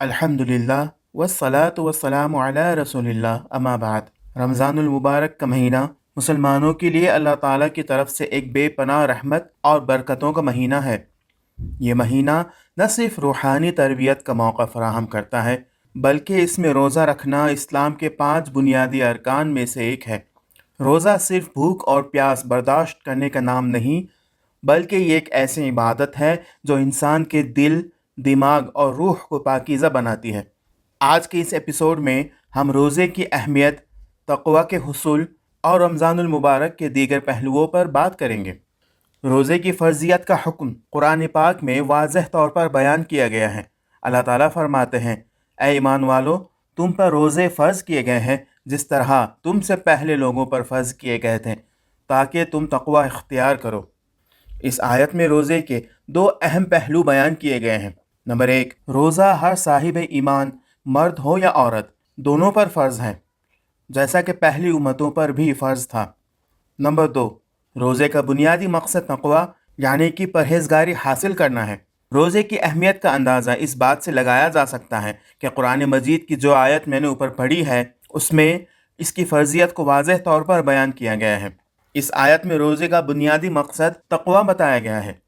अल्हम्दुलिल्लाह वस्सलातु वस्सलामु अला रसूलिल्लाह अम्मा बाद। रमज़ानुल मुबारक का महीना मुसलमानों के लिए अल्लाह ताला की तरफ से एक बेपनाह रहमत और बरकतों का महीना है। ये महीना न सिर्फ रूहानी तरबियत का मौका फराहम करता है, बल्कि इसमें रोज़ा रखना इस्लाम के 5 बुनियादी अरकान में से एक है। रोज़ा सिर्फ भूख और प्यास बर्दाश्त करने का नाम नहीं, बल्कि ये एक ऐसी इबादत है जो इंसान के दिल, दिमाग और रूह को पाकीज़ा बनाती है। आज के इस एपिसोड में हम रोज़े की अहमियत, तक़वा के हुसूल और रमज़ानुल मुबारक के दीगर पहलुओं पर बात करेंगे। रोज़े की फ़र्ज़ियत का हुक्म कुरान पाक में वाज़ेह तौर पर बयान किया गया है। अल्लाह ताला फरमाते हैं, ऐ ईमान वालो, तुम पर रोज़े फ़र्ज़ किए गए हैं जिस तरह तुमसे पहले लोगों पर फ़र्ज़ किए गए थे, ताकि तुम तक़वा इख्तियार करो। इस आयत में रोज़े के दो अहम पहलू बयान किए गए हैं। नंबर 1, रोज़ा हर साहिब ईमान, मर्द हो या औरत, दोनों पर फ़र्ज़ है, जैसा कि पहली उम्मतों पर भी फ़र्ज़ था। नंबर 2, रोज़े का बुनियादी मकसद तक़वा यानी कि परहेज़गारी हासिल करना है। रोज़े की अहमियत का अंदाज़ा इस बात से लगाया जा सकता है कि कुरान मजीद की जो आयत मैंने ऊपर पढ़ी है, उसमें इसकी फ़र्ज़ियत को वाज़ेह तौर पर बयान किया गया है। इस आयत में रोज़े का बुनियादी मकसद तक़वा बताया गया है।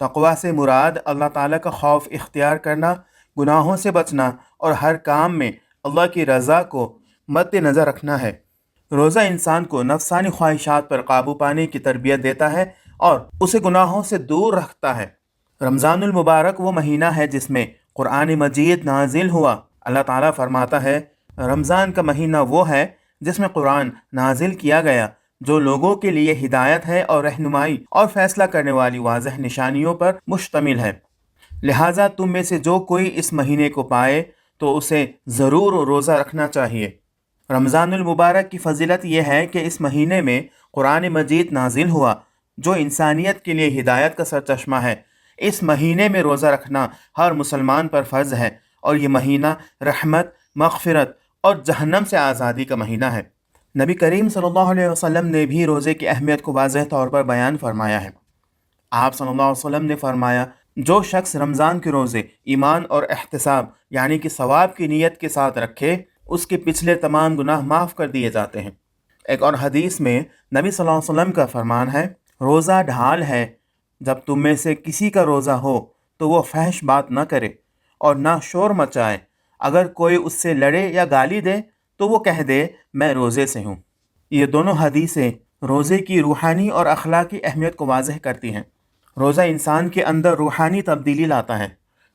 तक़वा से मुराद अल्लाह ताला का खौफ इख्तियार करना, गुनाहों से बचना और हर काम में अल्लाह की रज़ा को मद्देनज़र रखना है। रोज़ा इंसान को नफ्सानी ख्वाहिशात पर काबू पाने की तरबियत देता है और उसे गुनाहों से दूर रखता है। रमज़ानुल मुबारक वो महीना है जिसमें कुरान मजीद नाजिल हुआ। अल्लाह ताला फरमाता है, रमज़ान का महीना वो है जिसमें कुरान नाजिल किया गया, जो लोगों के लिए हिदायत है और रहनुमाई और फैसला करने वाली वाज़ेह निशानियों पर मुश्तमिल है। लिहाजा तुम में से जो कोई इस महीने को पाए तो उसे ज़रूर रोज़ा रखना चाहिए। रमज़ानुल मुबारक की फ़जीलत यह है कि इस महीने में कुरान मजीद नाजिल हुआ, जो इंसानियत के लिए हिदायत का सरचश्मा है। इस महीने में रोज़ा रखना हर मुसलमान पर फ़र्ज़ है और ये महीना रहमत, मग़फ़िरत और जहन्नम से आज़ादी का महीना है। नबी करीम सल्लल्लाहु अलैहि वसल्लम ने भी रोज़े की अहमियत को वाज़ेह तौर पर बयान फरमाया है। आप सल्लल्लाहु अलैहि वसल्लम ने फरमाया, जो शख्स रमज़ान के रोज़े ईमान और एहतिसाब यानी कि सवाब की नीयत के साथ रखे, उसके पिछले तमाम गुनाह माफ़ कर दिए जाते हैं। एक और हदीस में नबी सल्लल्लाहु अलैहि वसल्लम का फरमान है, रोज़ा ढाल है, जब तुम में से किसी का रोज़ा हो तो वो फहश बात न करे और ना शोर मचाए। अगर कोई उससे लड़े या गाली दे तो वो कह दे, मैं रोज़े से हूँ। ये दोनों हदीसें रोज़े की रूहानी और अखलाकी अहमियत को वाज़ेह करती हैं। रोज़ा इंसान के अंदर रूहानी तब्दीली लाता है।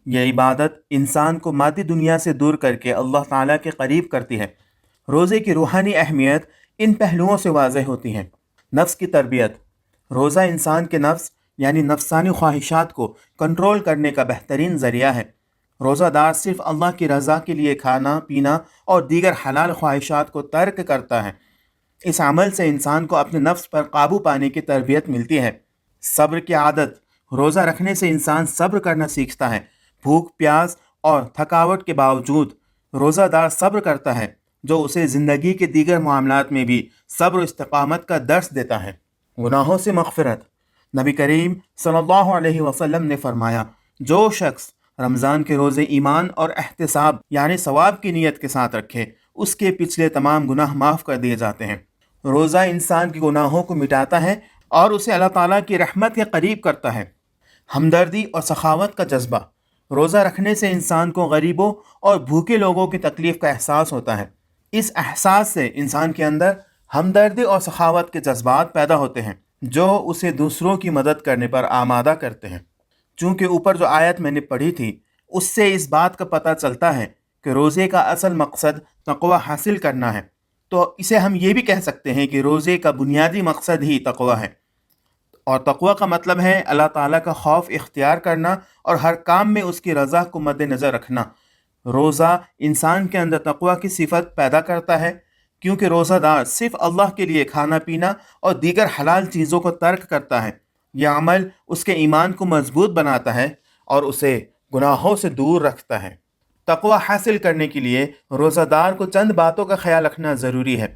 यह इबादत इंसान को मादी दुनिया से दूर करके अल्लाह ताला के करीब करती है। रोज़े की रूहानी अहमियत इन पहलुओं से वाज़ेह होती हैं। नफ्स की तरबियत, रोज़ा इंसान के नफ्स यानी नफ्सानी ख्वाहिशात को कंट्रोल करने का बेहतरीन ज़रिया है। रोज़ादार सिर्फ़ अल्लाह की रज़ा के लिए खाना पीना और दीगर हलाल ख्वाहिशात को तर्क करता है। इस अमल से इंसान को अपने नफ्स पर काबू पाने की तरबियत मिलती है। सब्र की आदत, रोज़ा रखने से इंसान सब्र करना सीखता है। भूख, प्यास और थकावट के बावजूद रोज़ादार सब्र करता है, जो उसे ज़िंदगी के दीगर मामलात में भी सब्र इस्तिक़ामत का दर्स देता है। गुनाहों से मग़फ़िरत, नबी करीम सल्लल्लाहु अलैहि वसल्लम ने फरमाया, जो शख्स रमज़ान के रोज़े ईमान और एहतिसाब यानी सवाब की नीयत के साथ रखे, उसके पिछले तमाम गुनाह माफ़ कर दिए जाते हैं। रोज़ा इंसान के गुनाहों को मिटाता है और उसे अल्लाह ताला की रहमत के करीब करता है। हमदर्दी और सखावत का जज्बा, रोज़ा रखने से इंसान को गरीबों और भूखे लोगों की तकलीफ़ का एहसास होता है। इस एहसास से इंसान के अंदर हमदर्दी और सखावत के जज्बात पैदा होते हैं, जो उसे दूसरों की मदद करने पर आमादा करते हैं। चूँकि ऊपर जो आयत मैंने पढ़ी थी, उससे इस बात का पता चलता है कि रोज़े का असल मकसद तक़वा हासिल करना है, तो इसे हम ये भी कह सकते हैं कि रोज़े का बुनियादी मकसद ही तक़वा है। और तक़वा का मतलब है अल्लाह ताला का खौफ इख्तियार करना और हर काम में उसकी रज़ा को मद्देनज़र रखना। रोज़ा इंसान के अंदर तक़वा की सिफत पैदा करता है, क्योंकि रोज़ादार सिर्फ़ अल्लाह के लिए खाना पीना और दीगर हलाल चीज़ों को तर्क करता है। यह अमल उसके ईमान को मजबूत बनाता है और उसे गुनाहों से दूर रखता है। तक़वा हासिल करने के लिए रोज़ादार को चंद बातों का ख्याल रखना ज़रूरी है।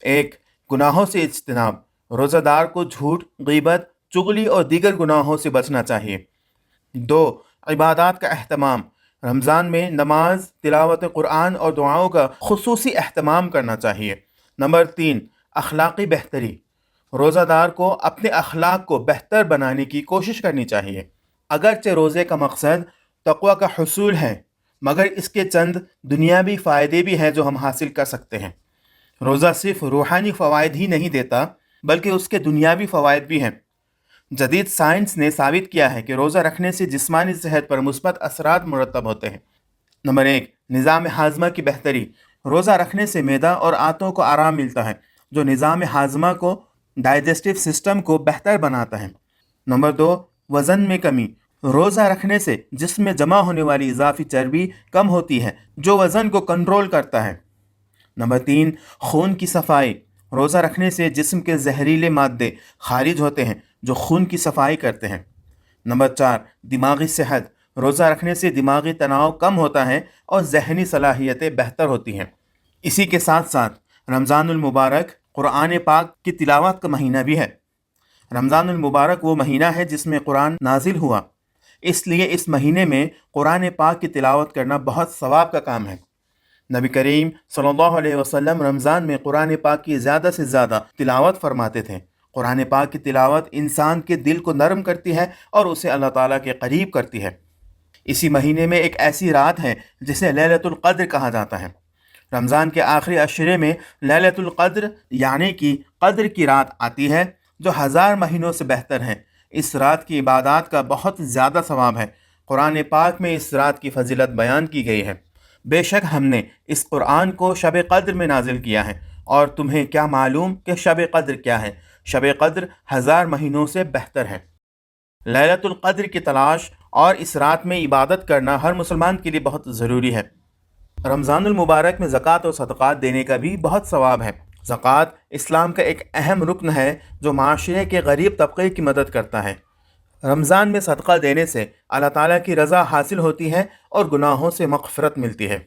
1, गुनाहों से इज्तिनाब, रोज़ादार को झूठ, ग़ीबत, चुगली और दीगर गुनाहों से बचना चाहिए। 2, इबादत का अहतमाम, رمضان میں نماز، تلاوت قرآن اور دعاؤں کا خصوصی اہتمام کرنا چاہیے۔ نمبر 3، اخلاقی بہتری۔ روزہ دار کو اپنے اخلاق کو بہتر بنانے کی کوشش کرنی چاہیے۔ اگرچہ روزے کا مقصد تقوی کا حصول ہے، مگر اس کے چند دنیاوی فائدے بھی ہیں جو ہم حاصل کر سکتے ہیں۔ روزہ صرف روحانی فوائد ہی نہیں دیتا، بلکہ اس کے دنیاوی فوائد بھی ہیں۔ جدید سائنس نے ثابت کیا ہے کہ روزہ رکھنے سے جسمانی صحت پر مثبت اثرات مرتب ہوتے ہیں۔ نمبر 1، نظام ہاضمہ کی بہتری۔ روزہ رکھنے سے معدہ اور آنتوں کو آرام ملتا ہے، جو نظام ہاضمہ کو، ڈائجسٹو سسٹم کو بہتر بناتا ہے۔ نمبر 2، وزن میں کمی۔ روزہ رکھنے سے جسم میں جمع ہونے والی اضافی چربی کم ہوتی ہے، جو وزن کو کنٹرول کرتا ہے۔ نمبر 3، خون کی صفائی۔ روزہ رکھنے سے جسم کے زہریلے مادے خارج ہوتے ہیں جو خون کی صفائی کرتے ہیں۔ نمبر 4، دماغی صحت۔ روزہ رکھنے سے دماغی تناؤ کم ہوتا ہے اور ذہنی صلاحیتیں بہتر ہوتی ہیں۔ اسی کے ساتھ ساتھ رمضان المبارک قرآن پاک کی تلاوت کا مہینہ بھی ہے۔ رمضان المبارک وہ مہینہ ہے جس میں قرآن نازل ہوا، اس لیے اس مہینے میں قرآن پاک کی تلاوت کرنا بہت ثواب کا کام ہے۔ نبی کریم صلی اللہ علیہ وسلم رمضان میں قرآن پاک کی زیادہ سے زیادہ تلاوت فرماتے تھے۔ قرآن پاک کی تلاوت انسان کے دل کو نرم کرتی ہے اور اسے اللہ تعالیٰ کے قریب کرتی ہے۔ اسی مہینے میں ایک ایسی رات ہے جسے لیلۃ القدر کہا جاتا ہے۔ رمضان کے آخری عشرے میں لیلۃ القدر یعنی کہ قدر کی رات آتی ہے، جو 1000 مہینوں سے بہتر ہے۔ اس رات کی عبادات کا بہت زیادہ ثواب ہے۔ قرآن پاک میں اس رات کی فضیلت بیان کی گئی ہے۔ بے شک ہم نے اس قرآن کو شب قدر میں نازل کیا ہے، اور تمہیں کیا معلوم کہ شب قدر کیا ہے؟ شب قدر 1000 مہینوں سے بہتر ہے۔ لیلۃ القدر کی تلاش اور اس رات میں عبادت کرنا ہر مسلمان کے لیے بہت ضروری ہے۔ رمضان المبارک میں زکوٰۃ اور صدقات دینے کا بھی بہت ثواب ہے۔ زکوٰۃ اسلام کا ایک اہم رکن ہے جو معاشرے کے غریب طبقے کی مدد کرتا ہے۔ رمضان میں صدقہ دینے سے اللہ تعالیٰ کی رضا حاصل ہوتی ہے اور گناہوں سے مغفرت ملتی ہے۔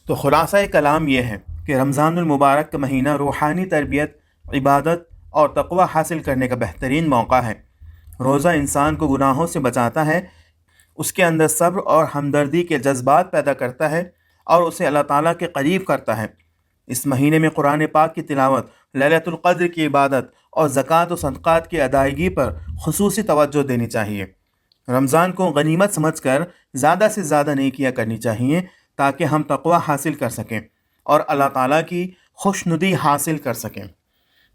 تو خلاصہ کلام یہ ہے کہ رمضان المبارک کا مہینہ روحانی تربیت، عبادت اور تقوی حاصل کرنے کا بہترین موقع ہے۔ روزہ انسان کو گناہوں سے بچاتا ہے، اس کے اندر صبر اور ہمدردی کے جذبات پیدا کرتا ہے اور اسے اللہ تعالیٰ کے قریب کرتا ہے۔ اس مہینے میں قرآن پاک کی تلاوت، لیلۃ القدر کی عبادت اور زکوٰۃ و صدقات کی ادائیگی پر خصوصی توجہ دینی چاہیے۔ رمضان کو غنیمت سمجھ کر زیادہ سے زیادہ نیکیاں کرنی چاہیے تاکہ ہم تقوی حاصل کر سکیں اور اللہ تعالیٰ کی خوشنودی حاصل کر سکیں۔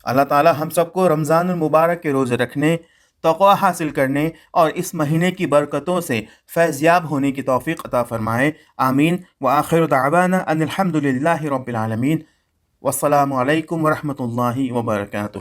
اللہ تعالیٰ ہم سب کو رمضان المبارک کے روزے رکھنے، تقوی حاصل کرنے اور اس مہینے کی برکتوں سے فیض یاب ہونے کی توفیق عطا فرمائے۔ آمین۔ وآخر دعوانا ان الحمد للہ رب العالمین۔ والسلام علیکم ورحمۃ اللہ وبرکاتہ۔